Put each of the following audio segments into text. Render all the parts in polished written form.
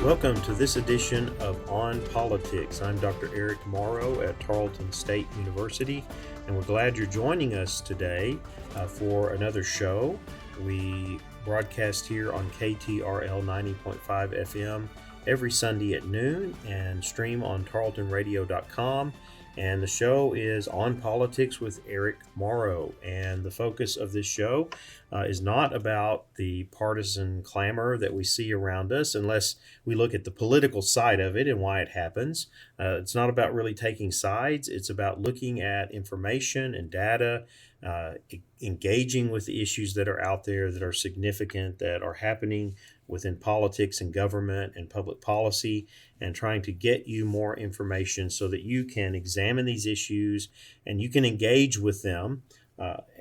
Welcome to this edition of On Politics. I'm Dr. Eric Morrow at Tarleton State University, and we're glad you're joining us today for another show. We broadcast here on KTRL 90.5 FM every Sunday at noon and stream on tarletonradio.com. And the show is On Politics with Eric Morrow. And the focus of this show is not about the partisan clamor that we see around us, unless we look at the political side of it and why it happens. It's not about really taking sides. It's about looking at information and data, engaging with the issues that are out there that are significant, that are happening within politics and government and public policy, and trying to get you more information so that you can examine these issues and you can engage with them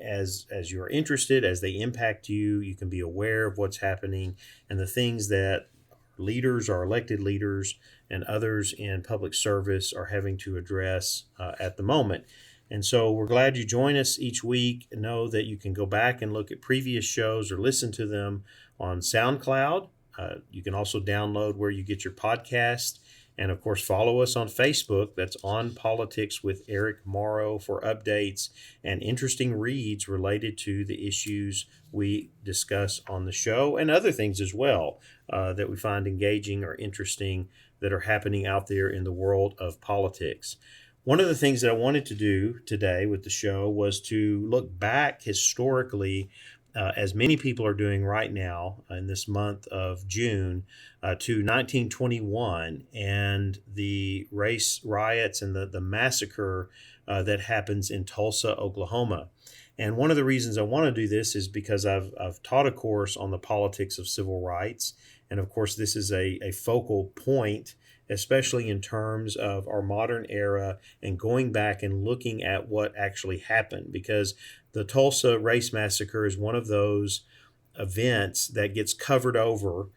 as you're interested, as they impact you. You can be aware of what's happening and the things that leaders, our elected leaders, and others in public service are having to address at the moment. And so we're glad you join us each week. Know that you can go back and look at previous shows or listen to them on SoundCloud. You can also download where you get your podcast. And of course, follow us on Facebook. That's On Politics with Eric Morrow for updates and interesting reads related to the issues we discuss on the show, and other things as well that we find engaging or interesting that are happening out there in the world of politics. One of the things that I wanted to do today with the show was to look back historically, as many people are doing right now in this month of June, to 1921 and the race riots and the massacre that happens in Tulsa, Oklahoma. And one of the reasons I want to do this is because I've taught a course on the politics of civil rights. And of course, this is a focal point, especially in terms of our modern era and going back and looking at what actually happened, because the Tulsa Race Massacre is one of those events that gets covered over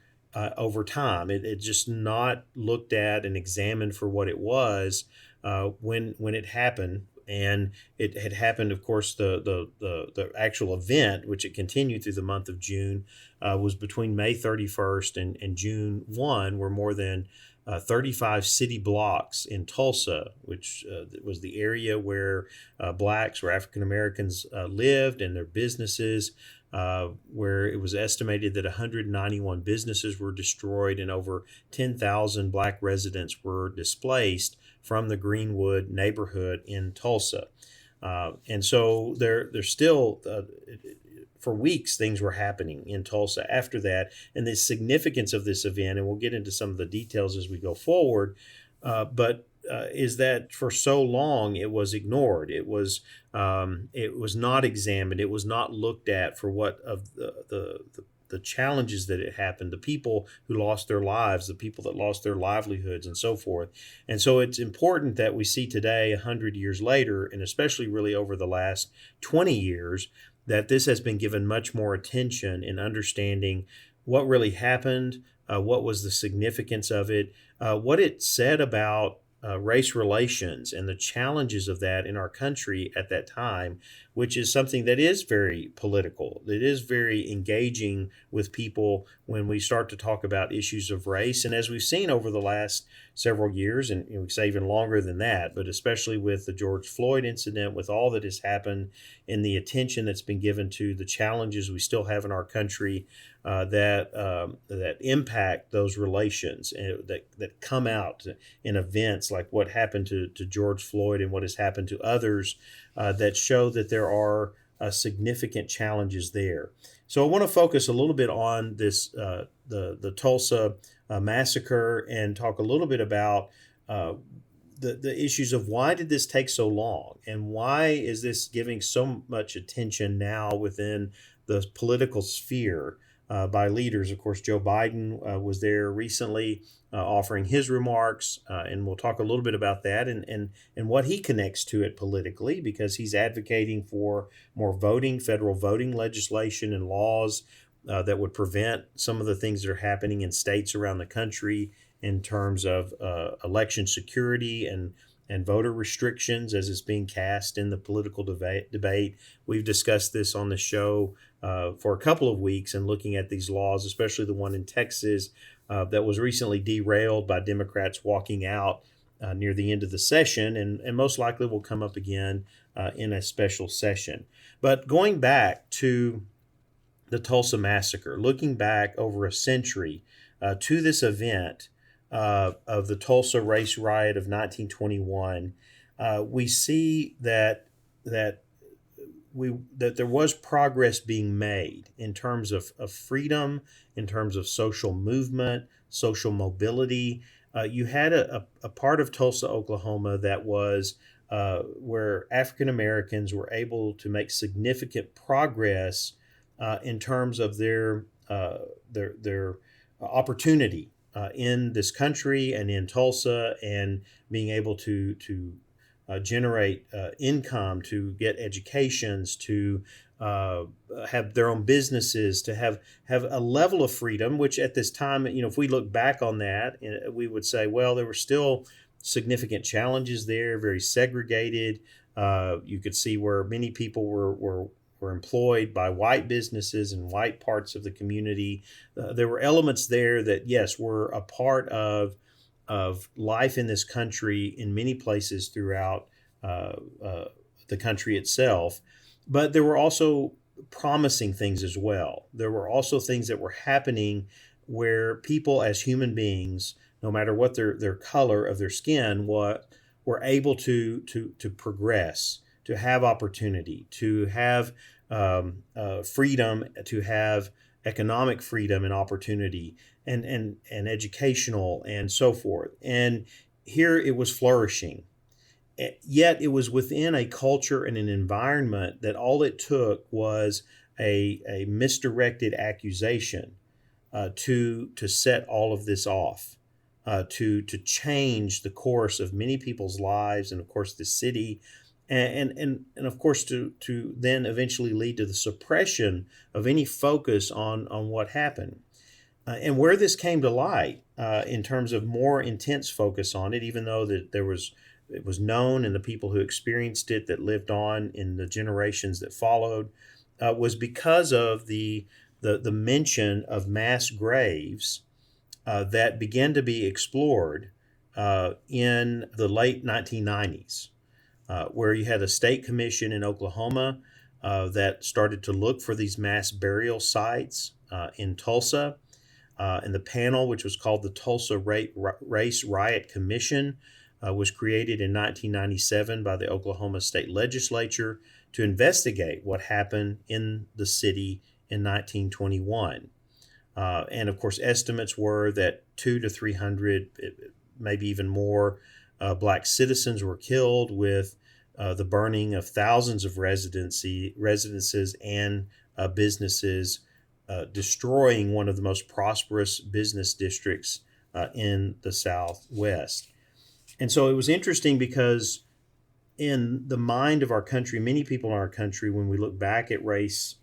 time. It's just not looked at and examined for what it was when it happened. And it had happened, of course, the actual event, which it continued through the month of June, was between May 31st and June 1, where more than 35 city blocks in Tulsa, which was the area where blacks or African Americans lived, and their businesses, where it was estimated that 191 businesses were destroyed and over 10,000 black residents were displaced from the Greenwood neighborhood in Tulsa. And so there's still, for weeks, things were happening in Tulsa after that. And the significance of this event, and we'll get into some of the details as we go forward, is that for so long it was ignored. It was not examined. It was not looked at for what of the challenges that it happened, the people who lost their lives, the people that lost their livelihoods, and so forth. And so it's important that we see today, 100 years later, and especially really over the last 20 years, that this has been given much more attention in understanding what really happened, what was the significance of it, what it said about race relations and the challenges of that in our country at that time, which is something that is very political. It is very engaging with people when we start to talk about issues of race. And as we've seen over the last several years, and we say even longer than that, but especially with the George Floyd incident, with all that has happened and the attention that's been given to the challenges we still have in our country that impact those relations, that come out in events like what happened to George Floyd and what has happened to others, that show that there are significant challenges there. So I want to focus a little bit on this, the Tulsa massacre, and talk a little bit about the issues of why did this take so long, and why is this giving so much attention now within the political sphere by leaders. Of course, Joe Biden was there recently offering his remarks, and we'll talk a little bit about that and what he connects to it politically, because he's advocating for more federal voting legislation and laws that would prevent some of the things that are happening in states around the country in terms of election security and and voter restrictions as it's being cast in the political debate. We've discussed this on the show for a couple of weeks and looking at these laws, especially the one in Texas that was recently derailed by Democrats walking out near the end of the session, and most likely will come up again in a special session. But going back to the Tulsa Massacre, looking back over a century to this event of the Tulsa Race Riot of 1921, we see that there was progress being made in terms of freedom, in terms of social movement, social mobility. You had a part of Tulsa, Oklahoma that was where African Americans were able to make significant progress in terms of their opportunity in this country and in Tulsa, and being able to generate income, to get educations, to have their own businesses, to have a level of freedom, which at this time, if we look back on that, we would say, well, there were still significant challenges there, very segregated. You could see where many people were employed by white businesses in white parts of the community. There were elements there that, yes, were a part of life in this country in many places throughout the country itself. But there were also promising things as well. There were also things that were happening where people as human beings, no matter what their color of their skin, were able to progress, to have opportunity, to have freedom, to have economic freedom and opportunity, and educational and so forth. And here it was flourishing. Yet it was within a culture and an environment that all it took was a misdirected accusation to set all of this off, to change the course of many people's lives, and of course the city, and of course to then eventually lead to the suppression of any focus on what happened. And where this came to light in terms of more intense focus on it, even though that it was known, and the people who experienced it that lived on in the generations that followed, was because of the mention of mass graves that began to be explored in the late 1990s, where you had a state commission in Oklahoma that started to look for these mass burial sites in Tulsa. And the panel, which was called the Tulsa Race Riot Commission, was created in 1997 by the Oklahoma State Legislature to investigate what happened in the city in 1921. And of course, estimates were that 200 to 300, maybe even more, Black citizens were killed, with the burning of thousands of residences and businesses, destroying one of the most prosperous business districts in the Southwest. And so it was interesting because in the mind of our country, many people in our country, when we look back at race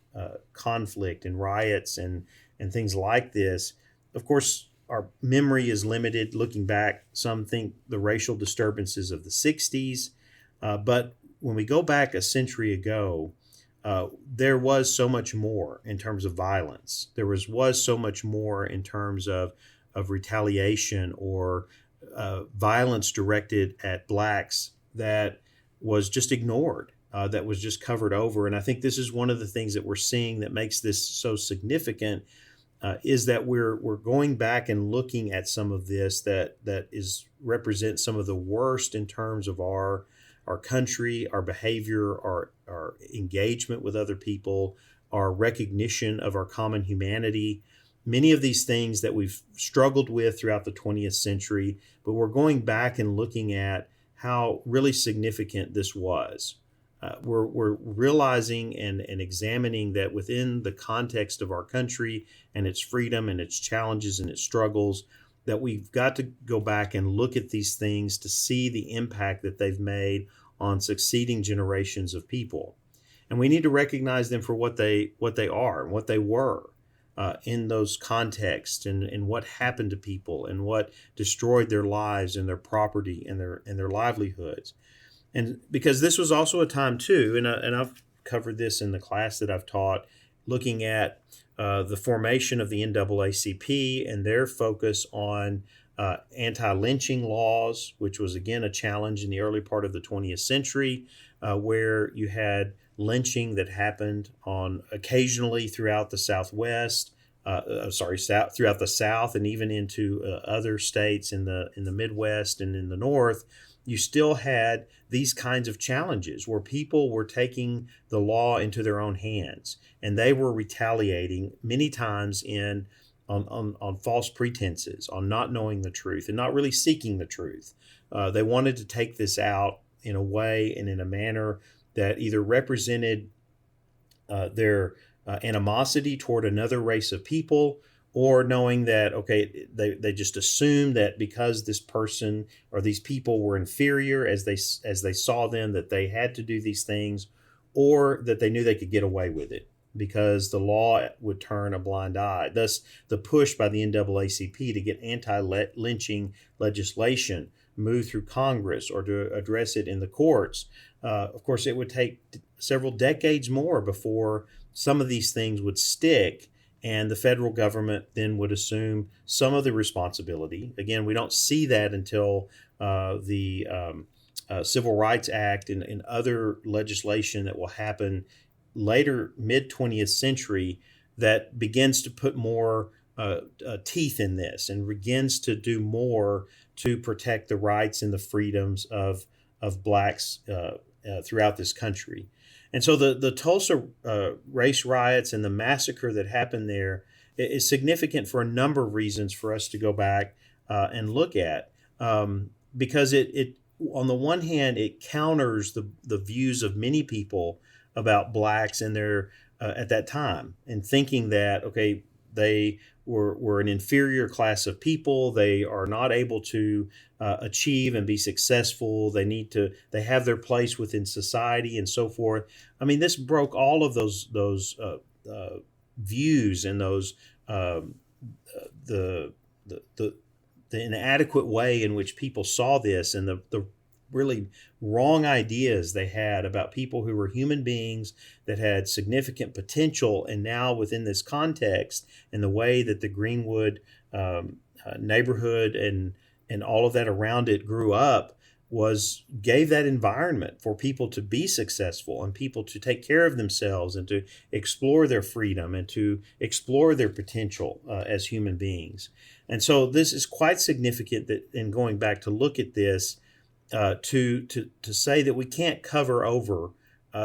conflict and riots and things like this, of course, our memory is limited. Looking back, some think the racial disturbances of the 60s. But when we go back a century ago, there was so much more in terms of violence. There was so much more in terms of retaliation or violence directed at Blacks that was just ignored, that was just covered over. And I think this is one of the things that we're seeing that makes this so significant, is that we're going back and looking at some of this that represents some of the worst in terms of our country, our behavior, our engagement with other people, our recognition of our common humanity. Many of these things that we've struggled with throughout the 20th century, but we're going back and looking at how really significant this was. We're realizing and examining that within the context of our country and its freedom and its challenges and its struggles, that we've got to go back and look at these things to see the impact that they've made on succeeding generations of people. And we need to recognize them for what they are and what they were. in those contexts, and what happened to people and what destroyed their lives and their property and their livelihoods. And because this was also a time too, and I've covered this in the class that I've taught, looking at the formation of the NAACP and their focus on anti-lynching laws, which was again a challenge in the early part of the 20th century, where you had lynching that happened on occasionally throughout the Southwest, throughout the South, and even into other states in the Midwest and in the North. You still had these kinds of challenges where people were taking the law into their own hands, and they were retaliating many times on false pretenses, on not knowing the truth and not really seeking the truth. They wanted to take this out in a way and in a manner that either represented their animosity toward another race of people, or knowing that, okay, they just assumed that because this person or these people were inferior as they saw them, that they had to do these things, or that they knew they could get away with it because the law would turn a blind eye. Thus, the push by the NAACP to get anti-lynching legislation moved through Congress or to address it in the courts. Of course, it would take several decades more before some of these things would stick, and the federal government then would assume some of the responsibility. Again, we don't see that until the Civil Rights Act and other legislation that will happen later, mid-20th century, that begins to put more teeth in this and begins to do more to protect the rights and the freedoms of blacks throughout this country. And so the Tulsa race riots and the massacre that happened there is significant for a number of reasons for us to go back and look at, because it on the one hand, it counters the views of many people about blacks and their at that time, and thinking that, okay, they were an inferior class of people. They are not able to achieve and be successful. They have their place within society and so forth. I mean, this broke all of those views and those the inadequate way in which people saw this, and the really wrong ideas they had about people who were human beings that had significant potential. And now within this context and the way that the Greenwood neighborhood and all of that around it grew up gave that environment for people to be successful and people to take care of themselves and to explore their freedom and to explore their potential as human beings. And so this is quite significant that in going back to look at this, to say that we can't cover over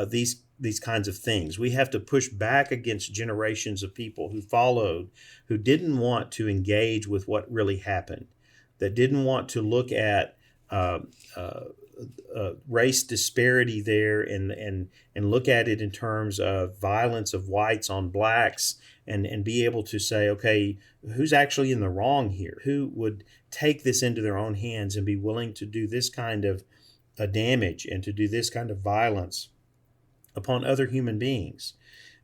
these kinds of things. We have to push back against generations of people who followed, who didn't want to engage with what really happened, that didn't want to look at race disparity there and look at it in terms of violence of whites on blacks, and be able to say, okay, who's actually in the wrong here? Who would take this into their own hands and be willing to do this kind of damage and to do this kind of violence upon other human beings?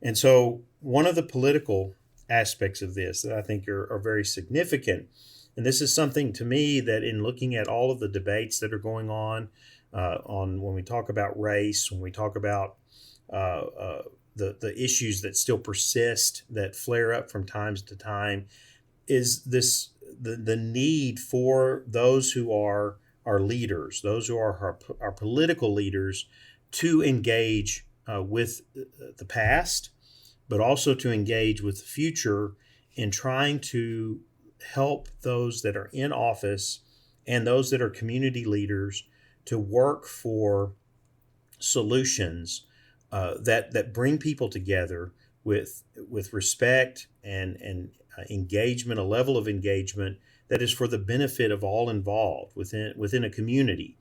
And so one of the political aspects of this that I think are very significant, and this is something to me that in looking at all of the debates that are going on when we talk about race, when we talk about the issues that still persist, that flare up from time to time, is the need for those who are our leaders, those who are our political leaders, to engage with the past, but also to engage with the future in trying to help those that are in office and those that are community leaders to work for solutions that bring people together with respect and engagement, a level of engagement that is for the benefit of all involved within a community.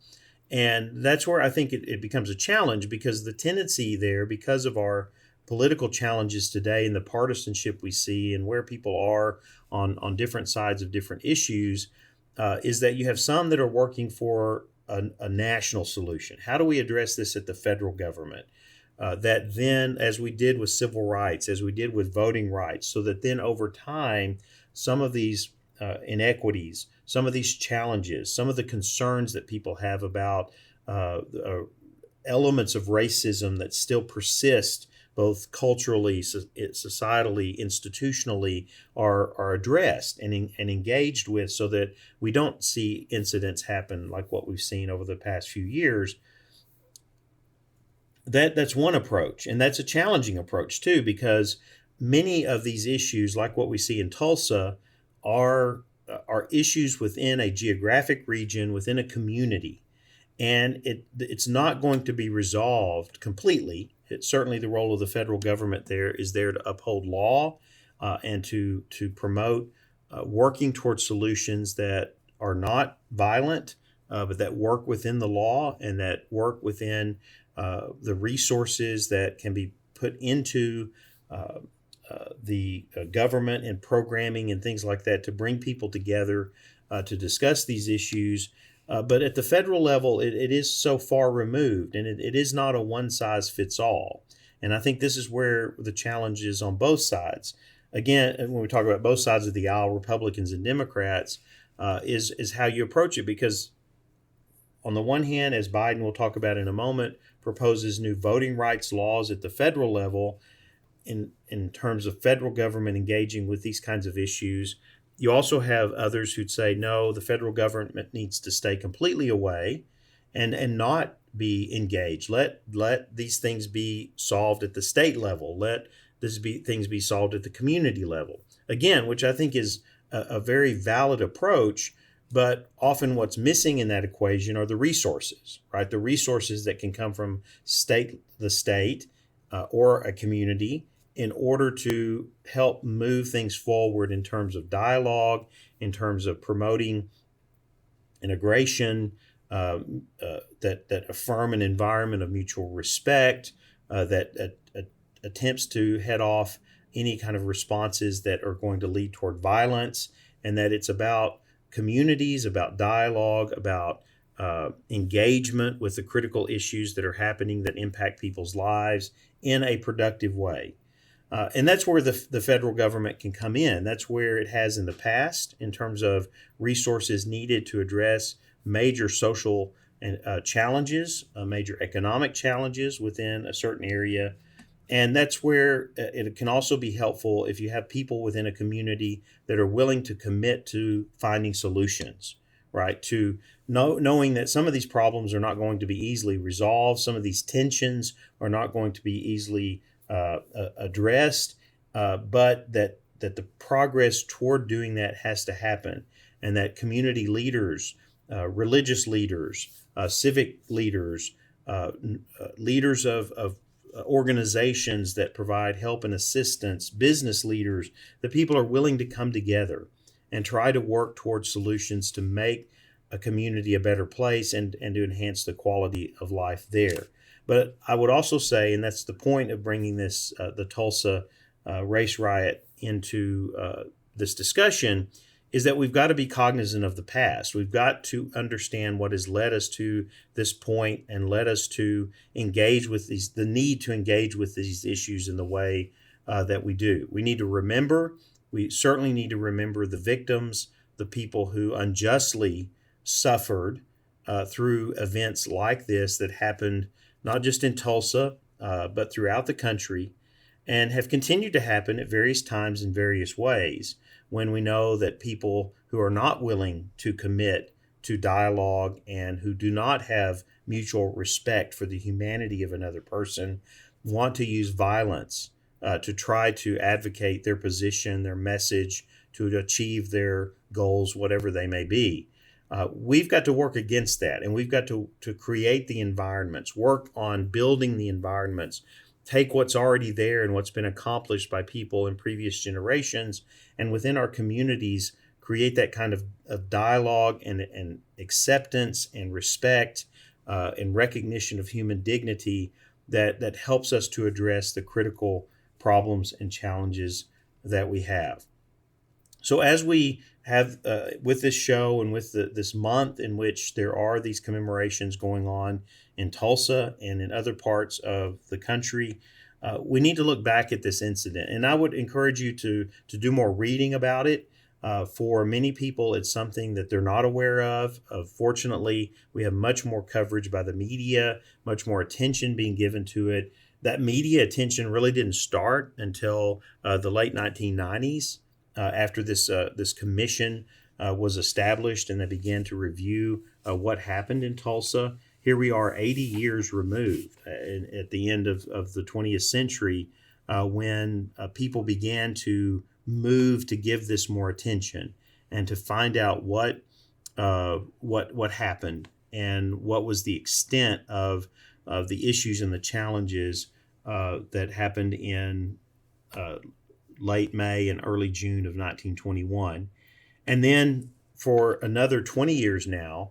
And that's where I think it becomes a challenge, because the tendency there, because of our political challenges today and the partisanship we see and where people are on different sides of different issues, is that you have some that are working for a national solution. How do we address this at the federal government? that then, as we did with civil rights, as we did with voting rights, so that then over time, some of these inequities, some of these challenges, some of the concerns that people have about elements of racism that still persist, both culturally, societally, institutionally, are addressed and engaged with, so that we don't see incidents happen like what we've seen over the past few years. That's one approach, and that's a challenging approach too, because many of these issues, like what we see in Tulsa, are issues within a geographic region, within a community, and it's not going to be resolved completely. It's certainly the role of the federal government there is there to uphold law and to promote working towards solutions that are not violent, but that work within the law and that work within the resources that can be put into the government and programming and things like that to bring people together to discuss these issues. But at the federal level, it is so far removed, and it is not a one size fits all. And I think this is where the challenge is on both sides. Again, when we talk about both sides of the aisle, Republicans and Democrats, is how you approach it. Because on the one hand, as Biden will talk about in a moment, proposes new voting rights laws at the federal level in terms of federal government engaging with these kinds of issues. You also have others who'd say, no, the federal government needs to stay completely away and not be engaged. Let these things be solved at the state level. Let things be solved at the community level. Again, which I think is a very valid approach, but often what's missing in that equation are the resources, right? The resources that can come from the state or a community in order to help move things forward in terms of dialogue, in terms of promoting integration, that affirm an environment of mutual respect, that attempts to head off any kind of responses that are going to lead toward violence, and that it's about communities, about dialogue, about engagement with the critical issues that are happening that impact people's lives in a productive way. And that's where the federal government can come in. That's where it has in the past in terms of resources needed to address major social challenges, major economic challenges within a certain area. And that's where it can also be helpful if you have people within a community that are willing to commit to finding solutions, right? To knowing that some of these problems are not going to be easily resolved. Some of these tensions are not going to be easily addressed, but that the progress toward doing that has to happen, and that community leaders, religious leaders, civic leaders, leaders of organizations that provide help and assistance, business leaders, that people are willing to come together and try to work towards solutions to make a community a better place and to enhance the quality of life there. But I would also say, and that's the point of bringing this the Tulsa race riot into this discussion, is that we've got to be cognizant of the past. We've got to understand what has led us to this point and led us to engage with the need to engage with these issues in the way that we do. We need to remember, we certainly need to remember the victims, the people who unjustly suffered through events like this that happened not just in Tulsa, but throughout the country, and have continued to happen at various times in various ways, when we know that people who are not willing to commit to dialogue and who do not have mutual respect for the humanity of another person want to use violence to try to advocate their position, their message, to achieve their goals, whatever they may be. We've got to work against that, and we've got to create the environments, work on building the environments, take what's already there and what's been accomplished by people in previous generations, and within our communities, create that kind of dialogue and acceptance and respect and recognition of human dignity that helps us to address the critical problems and challenges that we have. So as we have with this show and with this month in which there are these commemorations going on in Tulsa and in other parts of the country, we need to look back at this incident. And I would encourage you to do more reading about it. For many people, it's something that they're not aware of. Fortunately, we have much more coverage by the media, much more attention being given to it. That media attention really didn't start until the late 1990s, after this commission was established and they began to review what happened in Tulsa. Here we are 80 years removed at the end of the 20th century, when people began to move to give this more attention and to find out what happened and what was the extent of the issues and the challenges that happened in uh, late May and early June of 1921. And then for another 20 years now,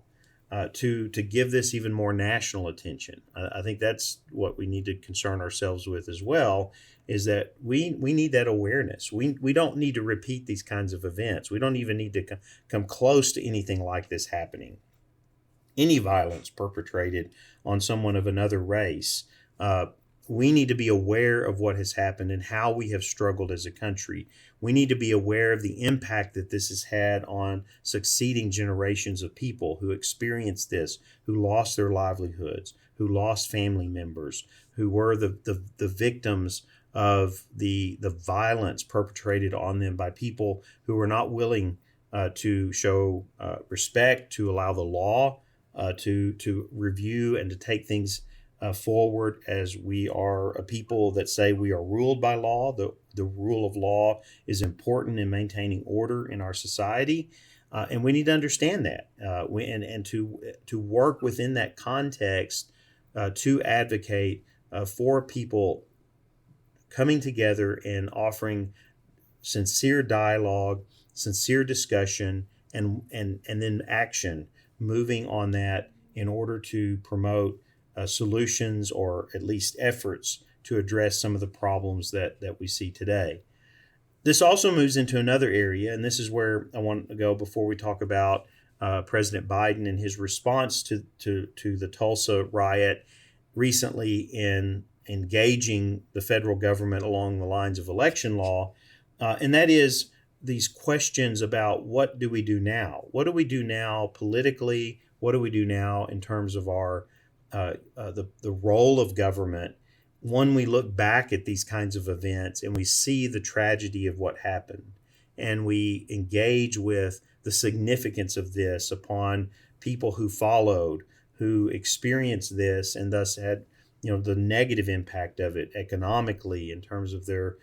to give this even more national attention. I think that's what we need to concern ourselves with as well, is that we need that awareness. We don't need to repeat these kinds of events. We don't even need to come close to anything like this happening. Any violence perpetrated on someone of another race, we need to be aware of what has happened and how we have struggled as a country. We need to be aware of the impact that this has had on succeeding generations of people who experienced this, who lost their livelihoods, who lost family members, who were the victims of the violence perpetrated on them by people who were not willing to show respect, to allow the law to review and to take things forward, as we are a people that say we are ruled by law. The rule of law is important in maintaining order in our society, and we need to understand that, and to work within that context, to advocate for people coming together and offering sincere dialogue, sincere discussion, and then action, moving on that in order to promote solutions, or at least efforts to address some of the problems that we see today. This also moves into another area, and this is where I want to go before we talk about President Biden and his response to the Tulsa riot recently in engaging the federal government along the lines of election law, and that is these questions about what do we do now? What do we do now politically? What do we do now in terms of our the role of government when we look back at these kinds of events and we see the tragedy of what happened, and we engage with the significance of this upon people who followed, who experienced this, and thus had the negative impact of it economically in terms of their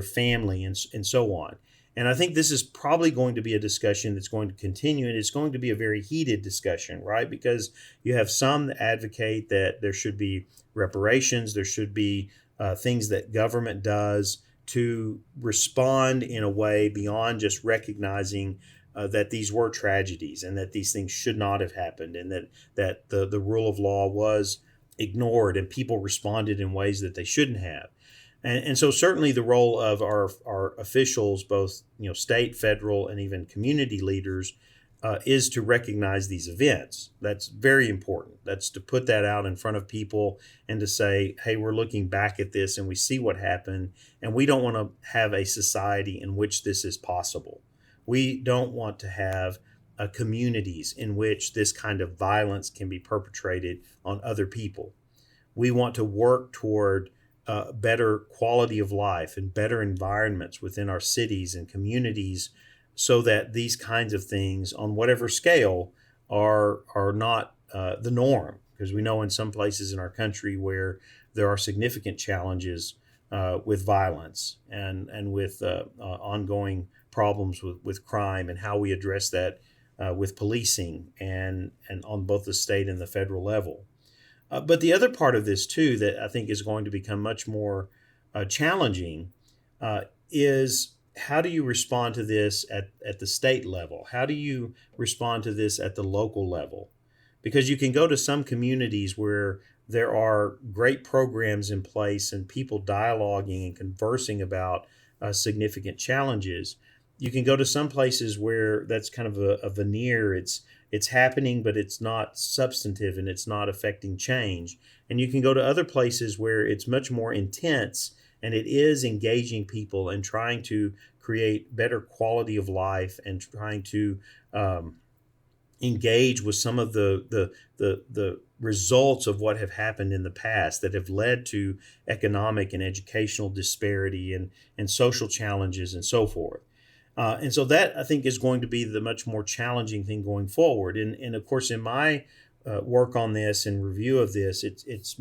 family and so on. And I think this is probably going to be a discussion that's going to continue, and it's going to be a very heated discussion, right? Because you have some that advocate that there should be reparations, there should be things that government does to respond in a way beyond just recognizing that these were tragedies and that these things should not have happened, and that the rule of law was ignored and people responded in ways that they shouldn't have. And so certainly the role of our officials, both state, federal, and even community leaders, is to recognize these events. That's very important. That's to put that out in front of people and to say, hey, we're looking back at this and we see what happened, and we don't want to have a society in which this is possible. We don't want to have communities in which this kind of violence can be perpetrated on other people. We want to work toward better quality of life and better environments within our cities and communities, so that these kinds of things, on whatever scale, are not the norm. Because we know in some places in our country where there are significant challenges with violence and with ongoing problems with crime, and how we address that with policing and on both the state and the federal level. But the other part of this, too, that I think is going to become much more challenging is, how do you respond to this at the state level? How do you respond to this at the local level? Because you can go to some communities where there are great programs in place and people dialoguing and conversing about significant challenges. You can go to some places where that's kind of a veneer. It's happening, but it's not substantive and it's not affecting change. And you can go to other places where it's much more intense and it is engaging people and trying to create better quality of life and trying to engage with some of the results of what have happened in the past that have led to economic and educational disparity and social challenges and so forth. And so that I think is going to be the much more challenging thing going forward. And of course, in my work on this and review of this, it's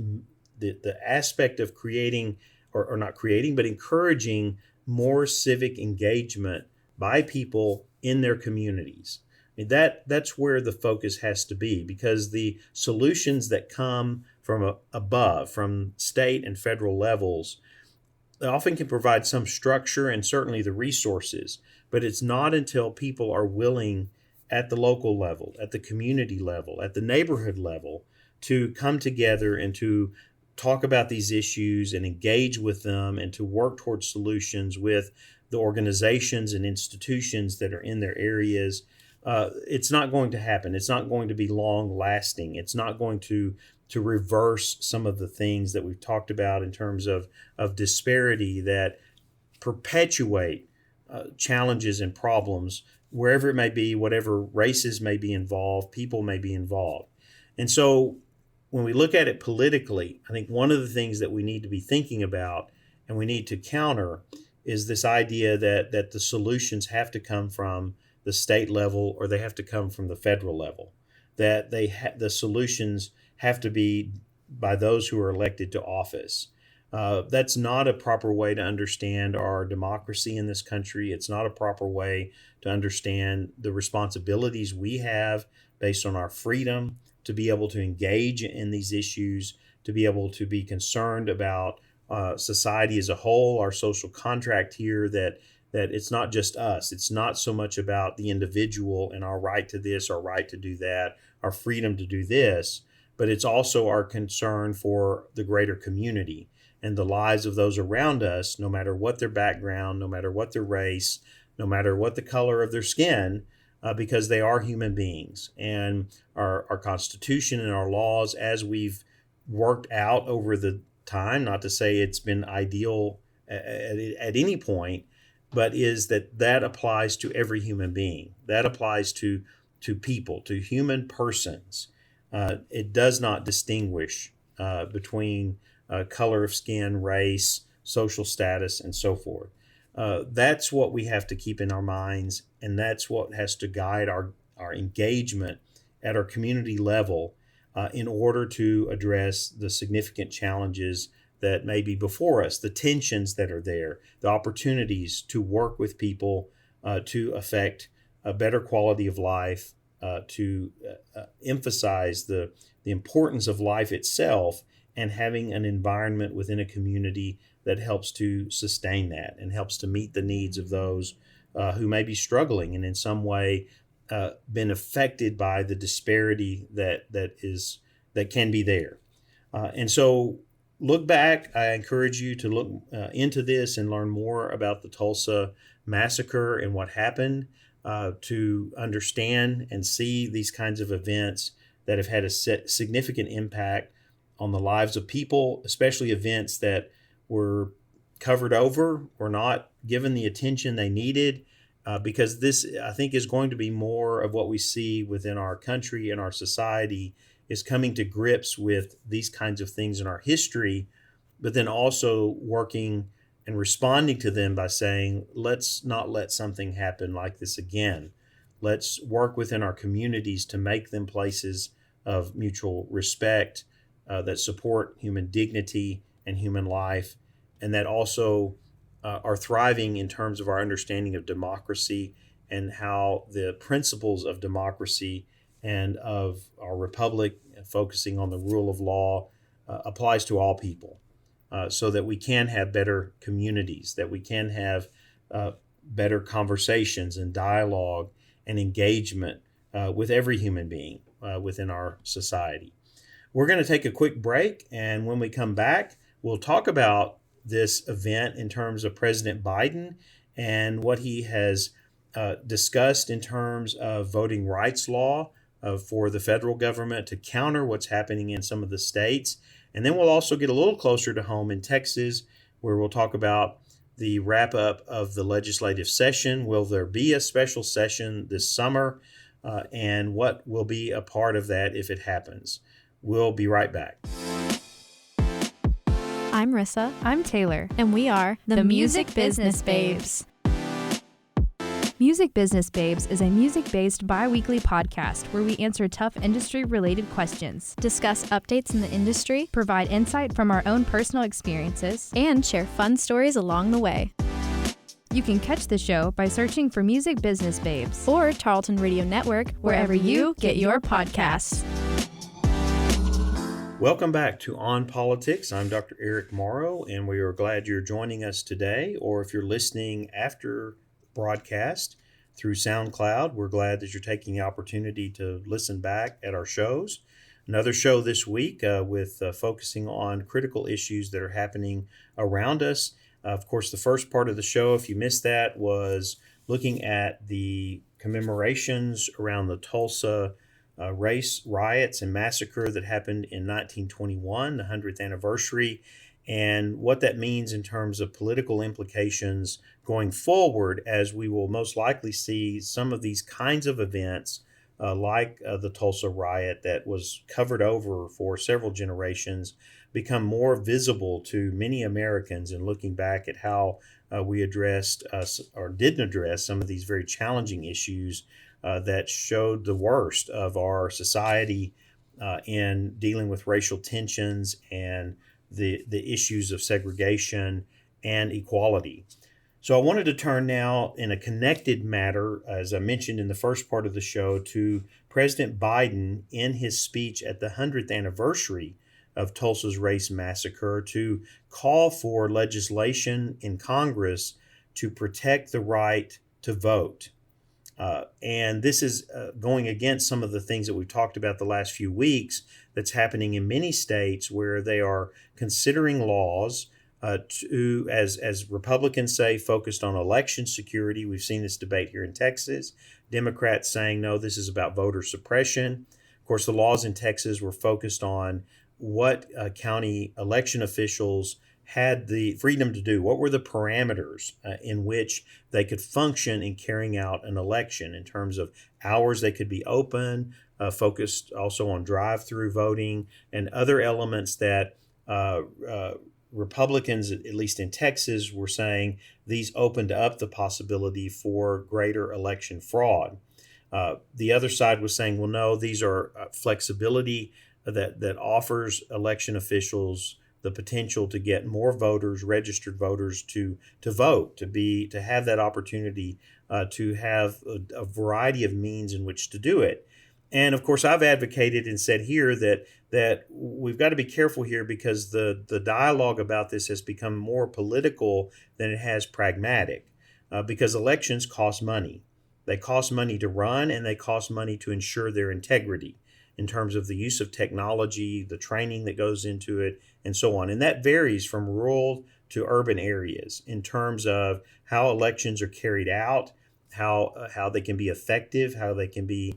the aspect of creating or not creating, but encouraging more civic engagement by people in their communities. I mean, that's where the focus has to be, because the solutions that come from above, from state and federal levels, they often can provide some structure and certainly the resources, but it's not until people are willing at the local level, at the community level, at the neighborhood level to come together and to talk about these issues and engage with them and to work towards solutions with the organizations and institutions that are in their areas. It's not going to happen. It's not going to be long lasting. It's not going to reverse some of the things that we've talked about in terms of disparity that perpetuate challenges and problems wherever it may be, whatever races may be involved, people may be involved. And so when we look at it politically, I think one of the things that we need to be thinking about and we need to counter is this idea that the solutions have to come from the state level or they have to come from the federal level, that the solutions have to be by those who are elected to office. That's not a proper way to understand our democracy in this country. It's not a proper way to understand the responsibilities we have based on our freedom to be able to engage in these issues, to be able to be concerned about society as a whole, our social contract here, that it's not just us. It's not so much about the individual and our right to this, our right to do that, our freedom to do this, but it's also our concern for the greater community and the lives of those around us, no matter what their background, no matter what their race, no matter what the color of their skin, because they are human beings. And our Constitution and our laws, as we've worked out over the time, not to say it's been ideal at any point, but is that applies to every human being. That applies to people, to human persons. It does not distinguish between color of skin, race, social status, and so forth. That's what we have to keep in our minds, and that's what has to guide our engagement at our community level in order to address the significant challenges that may be before us, the tensions that are there, the opportunities to work with people to affect a better quality of life, to emphasize the importance of life itself and having an environment within a community that helps to sustain that and helps to meet the needs of those who may be struggling and in some way been affected by the disparity that can be there. And so look back. I encourage you to look into this and learn more about the Tulsa Massacre and what happened, to understand and see these kinds of events that have had a significant impact on the lives of people, especially events that were covered over or not given the attention they needed, because this, I think, is going to be more of what we see within our country and our society, is coming to grips with these kinds of things in our history, but then also working and responding to them by saying, let's not let something happen like this again. Let's work within our communities to make them places of mutual respect that support human dignity and human life, and that also are thriving in terms of our understanding of democracy and how the principles of democracy and of our republic, focusing on the rule of law, applies to all people, so that we can have better communities, that we can have better conversations and dialogue and engagement with every human being within our society. We're going to take a quick break, and when we come back, we'll talk about this event in terms of President Biden and what he has discussed in terms of voting rights law for the federal government to counter what's happening in some of the states. And then we'll also get a little closer to home in Texas, where we'll talk about the wrap up of the legislative session. Will there be a special session this summer? And what will be a part of that if it happens? We'll be right back. I'm Rissa. I'm Taylor. And we are the Music Business Babes. Music Business Babes is a music-based bi-weekly podcast where we answer tough industry-related questions, discuss updates in the industry, provide insight from our own personal experiences, and share fun stories along the way. You can catch the show by searching for Music Business Babes or Tarleton Radio Network, wherever you get your podcasts. Welcome back to On Politics. I'm Dr. Eric Morrow, and we are glad you're joining us today, or if you're listening after broadcast through SoundCloud, we're glad that you're taking the opportunity to listen back at our shows. Another show this week with focusing on critical issues that are happening around us. Of course, the first part of the show, if you missed that, was looking at the commemorations around the Tulsa riots and massacre that happened in 1921, the 100th anniversary, and what that means in terms of political implications going forward, as we will most likely see some of these kinds of events like the Tulsa riot that was covered over for several generations become more visible to many Americans in looking back at how we addressed or didn't address some of these very challenging issues that showed the worst of our society in dealing with racial tensions and the issues of segregation and equality. So I wanted to turn now in a connected matter, as I mentioned in the first part of the show, to President Biden in his speech at the 100th anniversary of Tulsa's race massacre to call for legislation in Congress to protect the right to vote. And this is going against some of the things that we've talked about the last few weeks that's happening in many states where they are considering laws to, as Republicans say, focused on election security. We've seen this debate here in Texas. Democrats saying, no, this is about voter suppression. Of course, the laws in Texas were focused on what county election officials had the freedom to do. What were the parameters in which they could function in carrying out an election in terms of hours they could be open, focused also on drive-through voting and other elements that Republicans, at least in Texas, were saying these opened up the possibility for greater election fraud. The other side was saying, well, no, these are flexibility that offers election officials the potential to get more voters, registered voters, to vote, to have that opportunity, to have a variety of means in which to do it. And of course, I've advocated and said here that we've got to be careful here because the dialogue about this has become more political than it has pragmatic, because elections cost money. They cost money to run, and they cost money to ensure their integrity in terms of the use of technology, the training that goes into it, and so on. And that varies from rural to urban areas in terms of how elections are carried out, how they can be effective, how they can be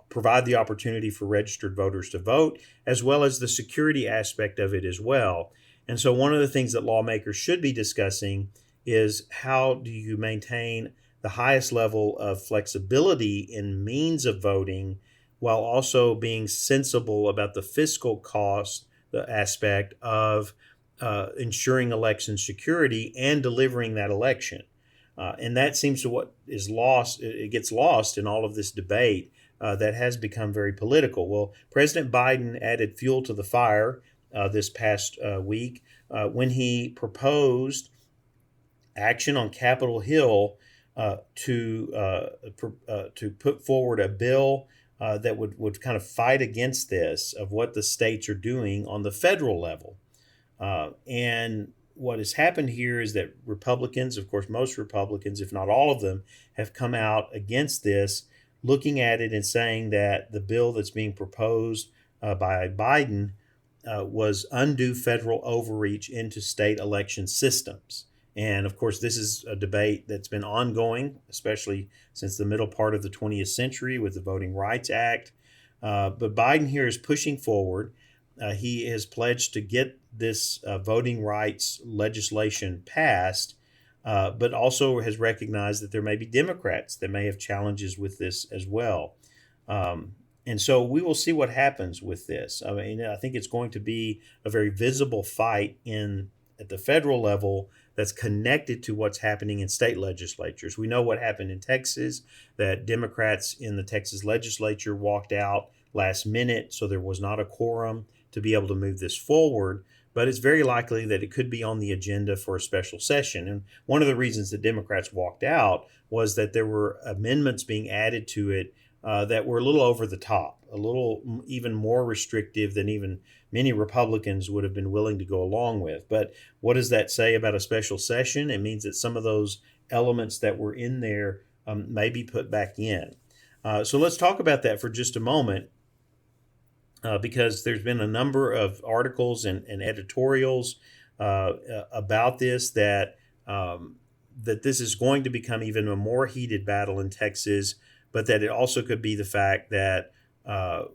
provide the opportunity for registered voters to vote, as well as the security aspect of it as well. And so one of the things that lawmakers should be discussing is how do you maintain the highest level of flexibility in means of voting while also being sensible about the fiscal cost, the aspect of ensuring election security and delivering that election. And that seems to what is lost. It gets lost in all of this debate that has become very political. Well, President Biden added fuel to the fire this past week when he proposed action on Capitol Hill to put forward a bill that would kind of fight against this of what the states are doing on the federal level. And what has happened here is that Republicans, of course, most Republicans, if not all of them, have come out against this, looking at it and saying that the bill that's being proposed by Biden was undue federal overreach into state election systems. And of course, this is a debate that's been ongoing, especially since the middle part of the 20th century with the Voting Rights Act. But Biden here is pushing forward. He has pledged to get this voting rights legislation passed, but also has recognized that there may be Democrats that may have challenges with this as well. And so we will see what happens with this. I mean, I think it's going to be a very visible fight at the federal level that's connected to what's happening in state legislatures. We know what happened in Texas, that Democrats in the Texas legislature walked out last minute, so there was not a quorum to be able to move this forward. But it's very likely that it could be on the agenda for a special session. And one of the reasons the Democrats walked out was that there were amendments being added to it that were a little over the top, a little even more restrictive than even many Republicans would have been willing to go along with. But what does that say about a special session? It means that some of those elements that were in there may be put back in. So let's talk about that for just a moment. Because there's been a number of articles and editorials about this that this is going to become even a more heated battle in Texas, but that it also could be the fact that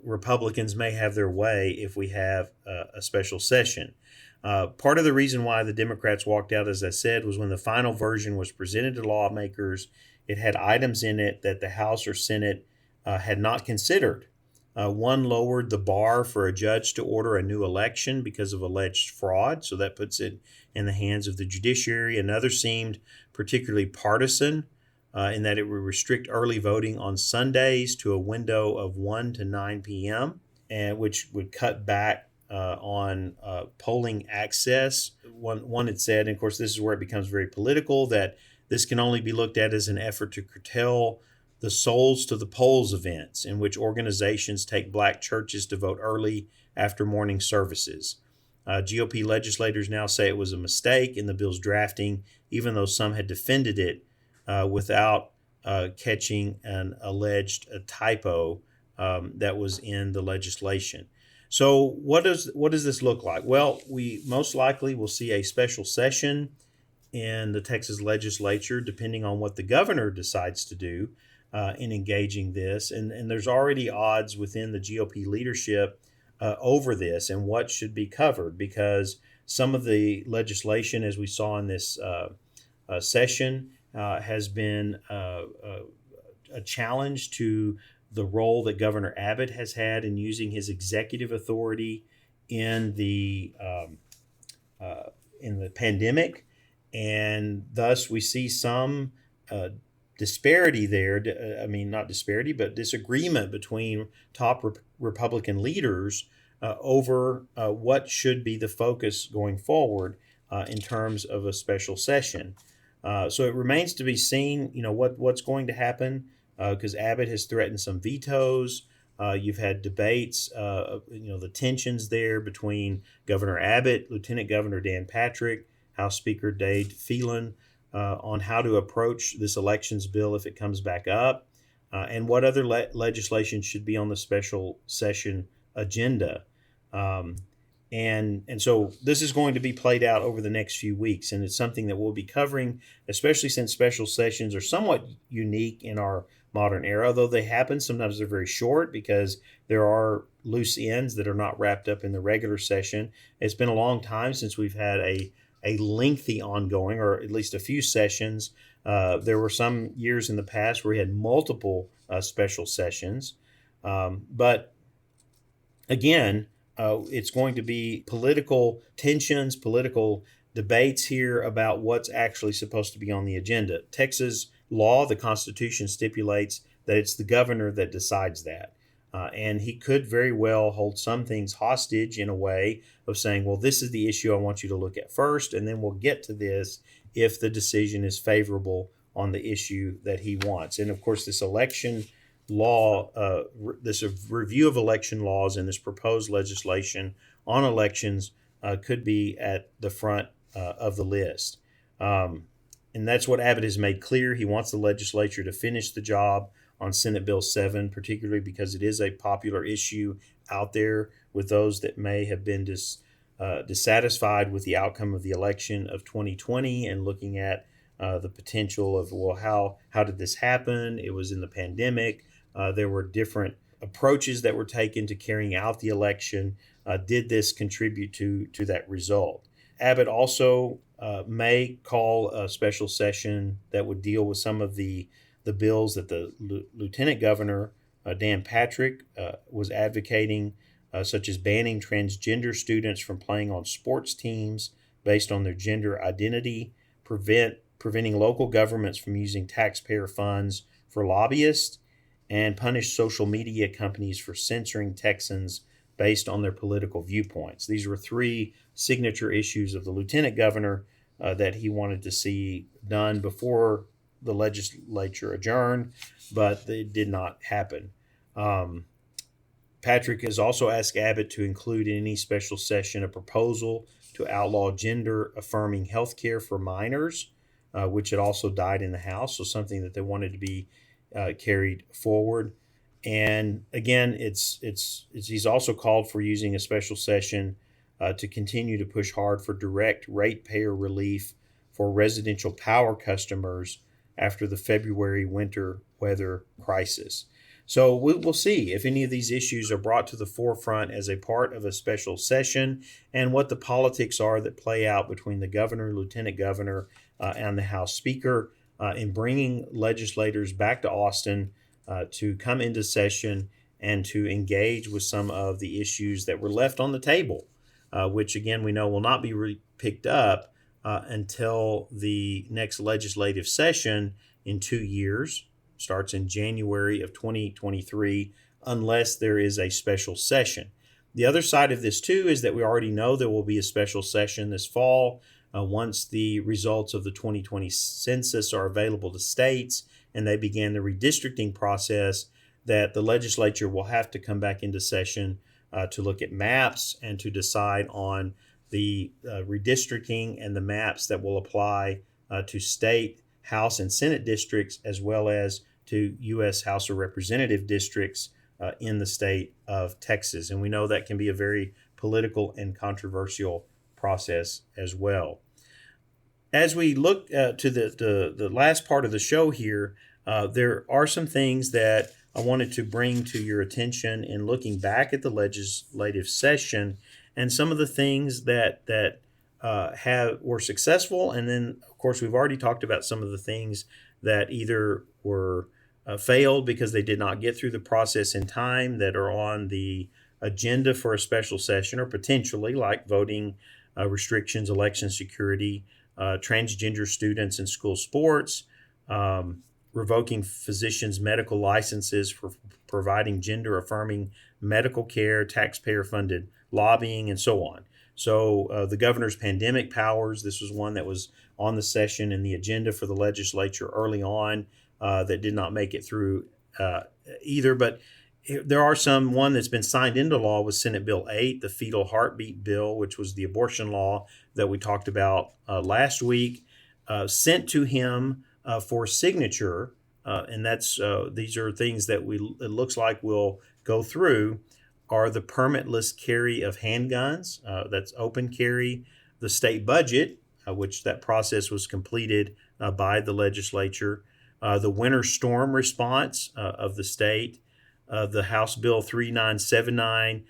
Republicans may have their way if we have a special session. Part of the reason why the Democrats walked out, as I said, was when the final version was presented to lawmakers, it had items in it that the House or Senate had not considered. One lowered the bar for a judge to order a new election because of alleged fraud, so that puts it in the hands of the judiciary. Another seemed particularly partisan in that it would restrict early voting on Sundays to a window of 1 to 9 p.m., and which would cut back on polling access. One had said, and of course this is where it becomes very political, that this can only be looked at as an effort to curtail the Souls to the Polls events, in which organizations take black churches to vote early after morning services. GOP legislators now say it was a mistake in the bill's drafting, even though some had defended it without catching an alleged typo that was in the legislation. So what does this look like? Well, we most likely will see a special session in the Texas legislature, depending on what the governor decides to do in engaging this. And there's already odds within the GOP leadership over this and what should be covered, because some of the legislation, as we saw in this session, has been a challenge to the role that Governor Abbott has had in using his executive authority in the pandemic. And thus we see some disparity there. Not disparity, but disagreement between top Republican leaders over what should be the focus going forward in terms of a special session. So it remains to be seen, what's going to happen, because Abbott has threatened some vetoes. You've had debates, the tensions there between Governor Abbott, Lieutenant Governor Dan Patrick, House Speaker Dade Phelan, on how to approach this elections bill if it comes back up, and what other legislation should be on the special session agenda. And so this is going to be played out over the next few weeks, and it's something that we'll be covering, especially since special sessions are somewhat unique in our modern era. Although they happen, sometimes they're very short because there are loose ends that are not wrapped up in the regular session. It's been a long time since we've had a lengthy ongoing, or at least a few sessions. There were some years in the past where we had multiple special sessions. But again, it's going to be political tensions, political debates here about what's actually supposed to be on the agenda. Texas law, the Constitution, stipulates that it's the governor that decides that. And he could very well hold some things hostage in a way of saying, well, this is the issue I want you to look at first, and then we'll get to this if the decision is favorable on the issue that he wants. And of course, this election law, this review of election laws and this proposed legislation on elections could be at the front of the list. And that's what Abbott has made clear. He wants the legislature to finish the job on Senate Bill 7, particularly because it is a popular issue out there with those that may have been dissatisfied with the outcome of the election of 2020 and looking at the potential of, well, how did this happen? It was in the pandemic. There were different approaches that were taken to carrying out the election. Did this contribute to that result? Abbott also may call a special session that would deal with some of the bills that the Lieutenant Governor, Dan Patrick, was advocating, such as banning transgender students from playing on sports teams based on their gender identity, preventing local governments from using taxpayer funds for lobbyists, and punish social media companies for censoring Texans based on their political viewpoints. These were three signature issues of the Lieutenant Governor that he wanted to see done before the legislature adjourned, but it did not happen. Patrick has also asked Abbott to include in any special session a proposal to outlaw gender-affirming health care for minors, which had also died in the House, so something that they wanted to be carried forward. And again, he's also called for using a special session to continue to push hard for direct ratepayer relief for residential power customers after the February winter weather crisis. So we'll see if any of these issues are brought to the forefront as a part of a special session and what the politics are that play out between the governor, lieutenant governor, and the House Speaker in bringing legislators back to Austin to come into session and to engage with some of the issues that were left on the table, which again we know will not be picked up until the next legislative session in 2 years. Starts in January of 2023, unless there is a special session. The other side of this, too, is that we already know there will be a special session this fall once the results of the 2020 census are available to states and they begin the redistricting process, that the legislature will have to come back into session to look at maps and to decide on the redistricting and the maps that will apply to state, House, and Senate districts, as well as to U.S. House of Representative districts in the state of Texas. And we know that can be a very political and controversial process as well. As we look to the last part of the show here, there are some things that I wanted to bring to your attention in looking back at the legislative session and some of the things that were successful. And then, of course, we've already talked about some of the things that either were failed because they did not get through the process in time, that are on the agenda for a special session, or potentially, like voting restrictions, election security, transgender students in school sports, revoking physicians' medical licenses for providing gender-affirming medical care, taxpayer-funded lobbying, and so on. So the governor's pandemic powers, this was one that was on the session and the agenda for the legislature early on that did not make it through either. But there are one that's been signed into law with Senate Bill 8, the fetal heartbeat bill, which was the abortion law that we talked about last week, sent to him for signature. And these are things that it looks like will go through, are the permitless carry of handguns, that's open carry, the state budget, which that process was completed by the legislature, the winter storm response of the state, the House Bill 3979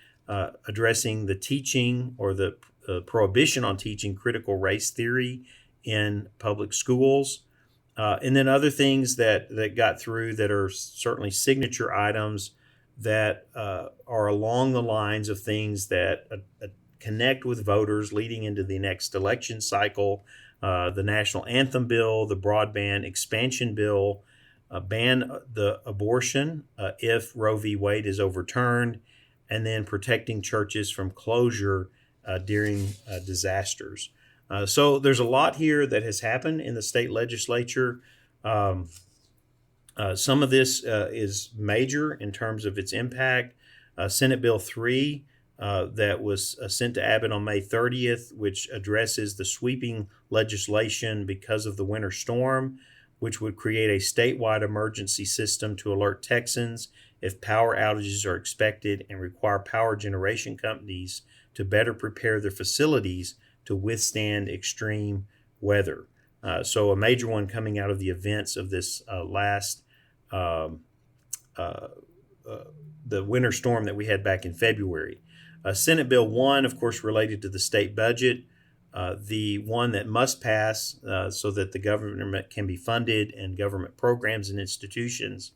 addressing the teaching or the prohibition on teaching critical race theory in public schools, and then other things that got through that are certainly signature items that are along the lines of things that connect with voters leading into the next election cycle, the national anthem bill, the broadband expansion bill, ban the abortion if Roe v. Wade is overturned, and then protecting churches from closure during disasters. So there's a lot here that has happened in the state legislature. Some of this is major in terms of its impact. Senate Bill 3 that was sent to Abbott on May 30th, which addresses the sweeping legislation because of the winter storm, which would create a statewide emergency system to alert Texans if power outages are expected and require power generation companies to better prepare their facilities to withstand extreme weather. So a major one coming out of the events of this last um, uh, the winter storm that we had back in February. Senate Bill 1, of course, related to the state budget. The one that must pass so that the government can be funded and government programs and institutions.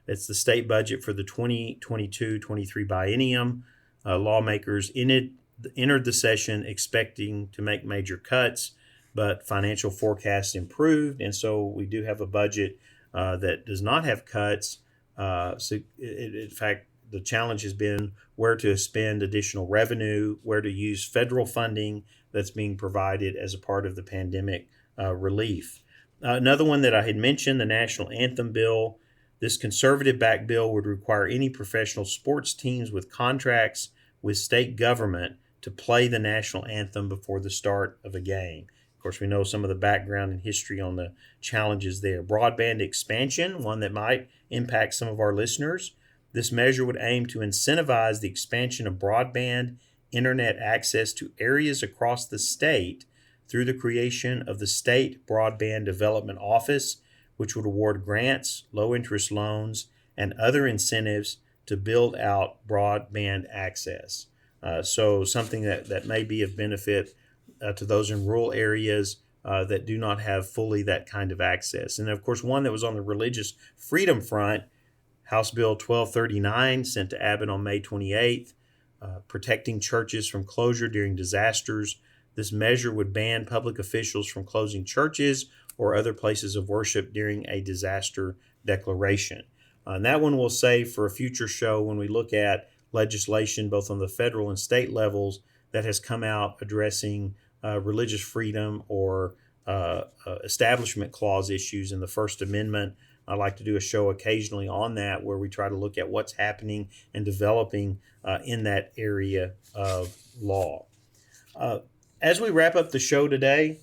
It's the state budget for the 2022-23 biennium. Lawmakers entered the session expecting to make major cuts, but financial forecasts improved, and so we do have a budget that does not have cuts. In fact, the challenge has been where to spend additional revenue, where to use federal funding that's being provided as a part of the pandemic relief. Another one that I had mentioned, the National Anthem Bill. This conservative-backed bill would require any professional sports teams with contracts with state government to play the national anthem before the start of a game. Of course, we know some of the background and history on the challenges there. Broadband expansion, one that might impact some of our listeners. This measure would aim to incentivize the expansion of broadband internet access to areas across the state through the creation of the State Broadband Development Office, which would award grants, low-interest loans, and other incentives to build out broadband access. So something that may be of benefit to those in rural areas that do not have fully that kind of access. And of course, one that was on the religious freedom front, House Bill 1239, sent to Abbott on May 28th, protecting churches from closure during disasters. This measure would ban public officials from closing churches or other places of worship during a disaster declaration. And that one we'll save for a future show when we look at legislation both on the federal and state levels that has come out addressing religious freedom or establishment clause issues in the First Amendment. I like to do a show occasionally on that where we try to look at what's happening and developing in that area of law. As we wrap up the show today,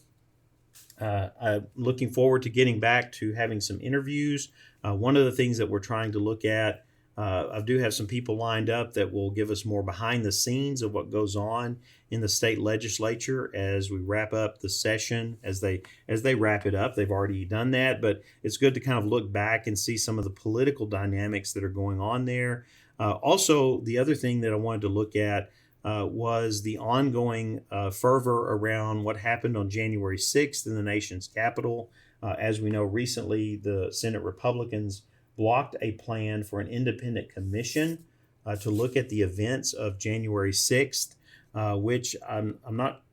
I'm looking forward to getting back to having some interviews. One of the things that we're trying to look at, I do have some people lined up that will give us more behind the scenes of what goes on in the state legislature as we wrap up the session. As they wrap it up, they've already done that, but it's good to kind of look back and see some of the political dynamics that are going on there. Also, the other thing that I wanted to look at was the ongoing fervor around what happened on January 6th in the nation's capital. As we know, recently the Senate Republicans blocked a plan for an independent commission to look at the events of January 6th, which I'm not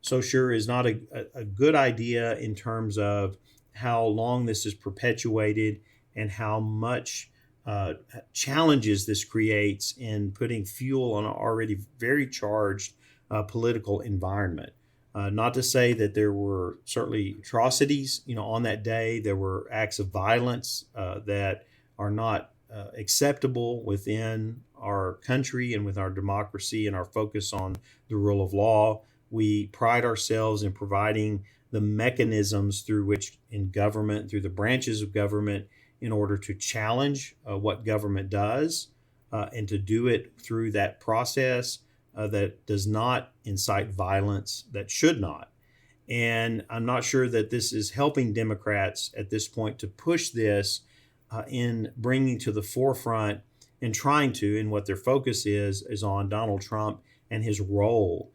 so sure is not a good idea in terms of how long this is perpetuated and how much challenges this creates in putting fuel on an already very charged political environment. Not to say that there were certainly atrocities, on that day. There were acts of violence that are not acceptable within our country and with our democracy and our focus on the rule of law. We pride ourselves in providing the mechanisms through which in government, through the branches of government, in order to challenge what government does and to do it through that process that does not incite violence, that should not. And I'm not sure that this is helping Democrats at this point to push this in bringing to the forefront and trying to, and what their focus is on Donald Trump and his role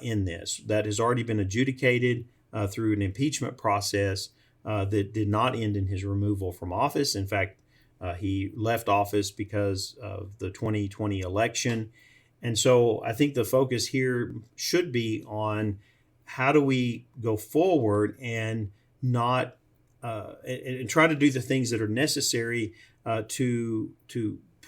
in this. That has already been adjudicated through an impeachment process that did not end in his removal from office. In fact, he left office because of the 2020 election. And so I think the focus here should be on how do we go forward and not and try to do the things that are necessary to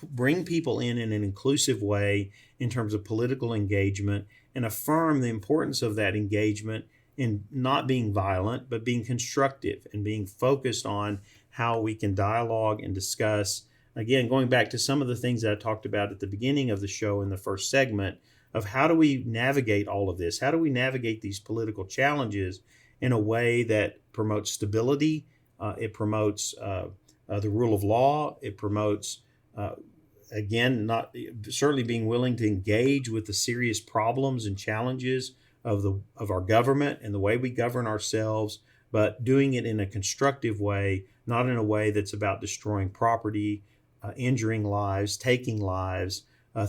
bring people in an inclusive way in terms of political engagement and affirm the importance of that engagement in not being violent, but being constructive and being focused on how we can dialogue and discuss. Again, going back to some of the things that I talked about at the beginning of the show in the first segment of how do we navigate all of this? How do we navigate these political challenges in a way that promotes stability? It promotes the rule of law. It promotes again, not certainly being willing to engage with the serious problems and challenges of our government and the way we govern ourselves, but doing it in a constructive way, not in a way that's about destroying property, injuring lives, taking lives,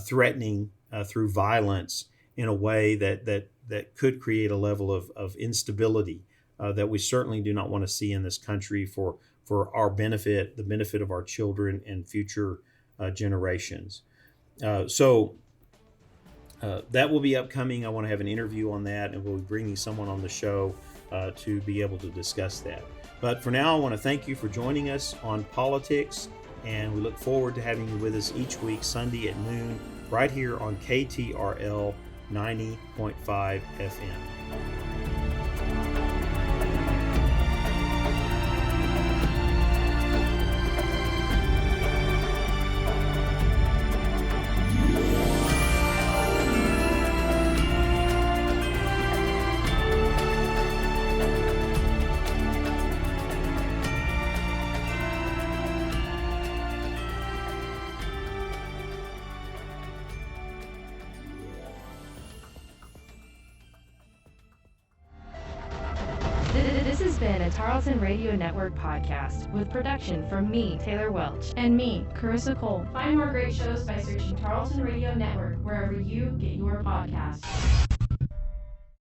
threatening through violence in a way that could create a level of instability that we certainly do not want to see in this country for our benefit, the benefit of our children and future generations. So that will be upcoming. I want to have an interview on that, and we'll be bringing someone on the show to be able to discuss that. But for now, I want to thank you for joining us on Politics, and we look forward to having you with us each week, Sunday at noon, right here on KTRL 90.5 FM. This has been a Tarleton Radio Network podcast with production from me, Taylor Welch. And me, Carissa Cole. Find more great shows by searching Tarleton Radio Network wherever you get your podcasts.